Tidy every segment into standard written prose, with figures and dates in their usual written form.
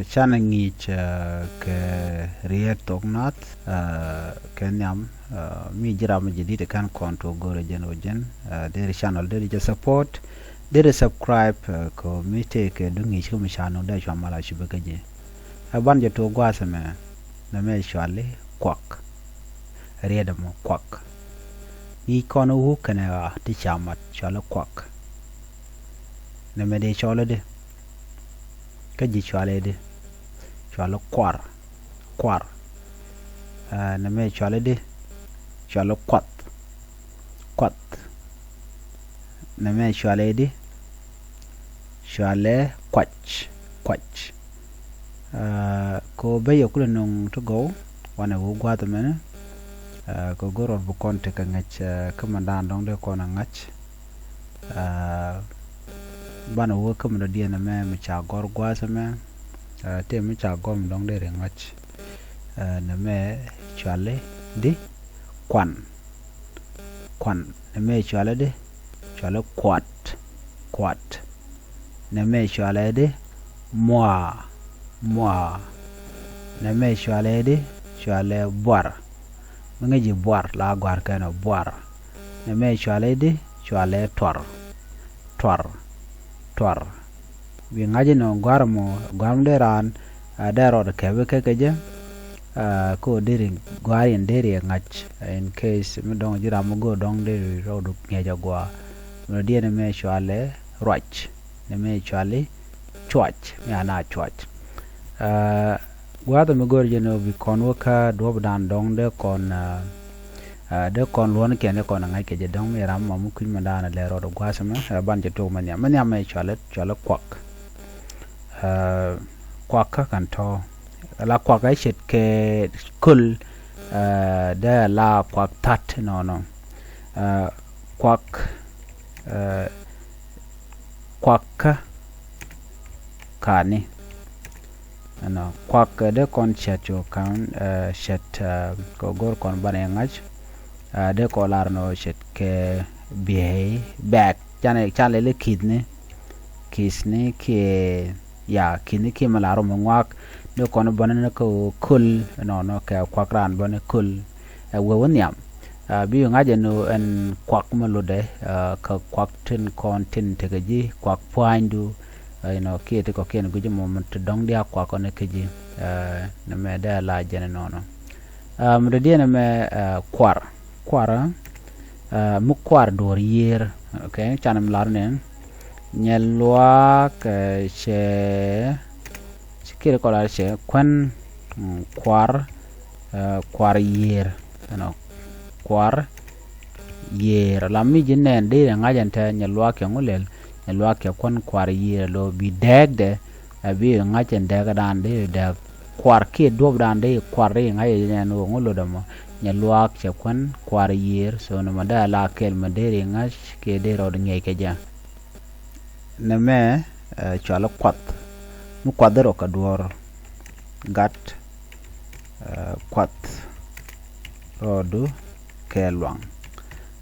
chana ngich ke riet tognat kenyam mi jira ma jidite kan konto gore jen ojen dere channel dere je support dere subscribe ko mi te ke dungi shi mi channel da shwa mala shi bagaje aban je to gwasa me na me shwale kwak rieda mo kwak ni kono wu kana ti chamat shwale kwak na me de shwale de kaji shwale de shwale kwar na me shwale de shwale kwat na me shwale de shwale kwach ko bayo kula nung to go wana wo gwata mena ko goro bu konte ka ngach kamandan dong de ko na ngach bana wo kamda dia na me cha gor gwasa me te me cha gom dong de ngach na me chale di kwan na me chale de chale kwat na me chale de moi na me chale de chale boar ngaji boar la gwar kana boar na me chale de chale tor bi ngaji no gwarmo gwamde ran daro de kebe keje ko diri gwarin diri ngach in case me dong jira mo go dong de rodu ngeja gwa no die na me chale roch na me chale chwach me ana chwach gwada me gor jeno bi konwo ka dob dan dong de kon lon ke ne kon ngai ke je dong me ram mo kun mandana le rodo gwasa me ban je to manya me chale kwak kan to la kwak ai chet ke kul da la kwak tat no kwak kani ano kwak de kon chacho kan chet ko gor kon bane ngach de ko larno chet ke bihe back chane le kisne ke ya kini ke malaro mongwak de kon bane ko kul no ke kwak ran bane kul we wonyam bi ngaje no en kwak malude ka kwak tin kon tin tegaji kwak poindu ke te ko ken guji moment dong dia kwa ko ne keji na me da la jene nono mdo dia na me kwar mu kwar dor yer okay chanam lar ne nyelwa ke che sikire ko la che kwan kwar yer kwar yer la mi jinen de ngajante nyelwa ke ngulel elwa ke kon kwar yer lo bi degde abi ngachen dega dan de de kwar ke dob dan de kwar re ngai ne no ngolo damo nyelwa ke kon kwar yer so no mada la kel madere ngach ke de ro ngai ke ja ne me chala kwat mu kwadero ka duor gat kwat rodu kelwang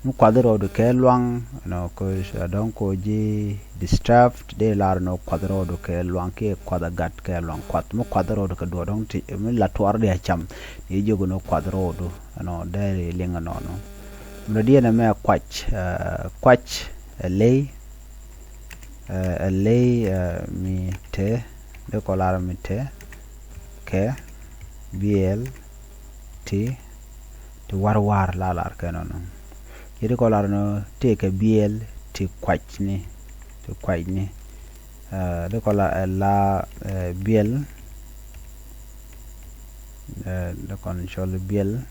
mu kwadro do kelwang no ko don ko ji distract de lar no kwadro do kelwang ke kwada gat kelwang kwat mu kwadro do ka do don ti mi la twar de cham ni jogo no kwadro do no de linga no no die na me kwach lay mi te de ko lar mi te ke bl t to war la lar kenono yiri ko larno te ke biel ti kwach ni de ko la biel de kon chol biel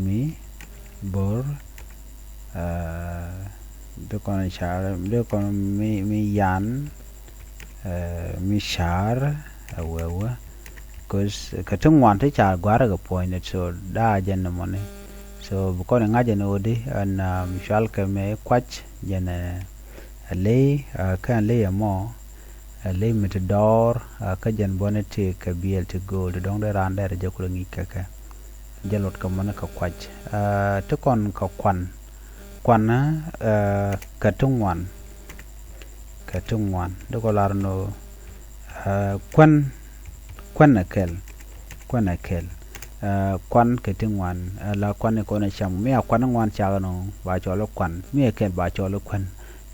mi bor de kon char de kon mi yan mi char awewa cause katung wan te cha gwara ga point so da jen money so bukone ngaje no de an mishal ke me kwach jene le kan le mo le mitador ka jen bonete ka biel to gold dong de rande re jokul ngi ka jalot ka mon ka kwach to kon ka kwan katungwan do ko larno kwan akel kwan ketingwan la kwan ko na cham mi kwan ngwan cha no ba cho lo kwan mi kel ba cho lo kwan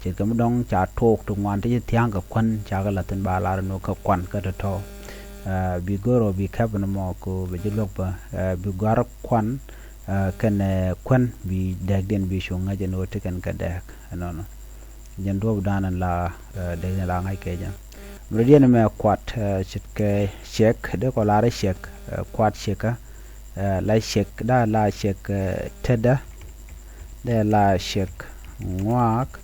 chỉ có đông cha thok tu ngwan ti thiang ka kwan cha ga latin ba la no ka kwan ka to bi goro bi kab no mo ko be jilok ba bi gar kwan kan kwan bi dag den bi shonga je no te kan ka dak no no jen do danan la de la ngai ke ja meridian me kwat chit ke shek de ko la re shek kwat sheka la shek da la shek teda de la shek ngwak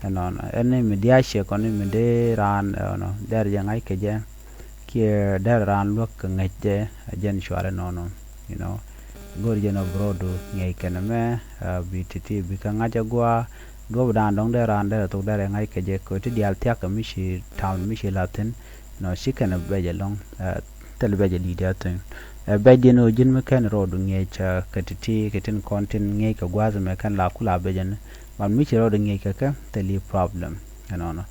no no ene media shek on me de ran no der ja ngai ke ja ki der ran lok ngai je jen shware no no you know gor je no brodo ngai ken me btt bi ka ngaja gwa do dan dong de ran de to de ngai ke je ko ti dial tia ka mi shi town mi shi latin no shi kana be je long tel be je di da tin be je no jin me kan rodo ngai cha ka ti ke tin kontin ngai ka gwa me kan la kula be je man mi shi rodo ngai ka teli problem no no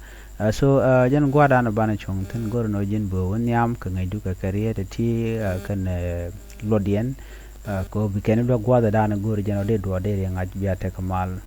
so jen gwa dan ba na chung tin gor no jin bo won yam ka ngai du ka kariye ti kan lodien ko bi ken do gwa da na gor je no de do de ngai biya te kamal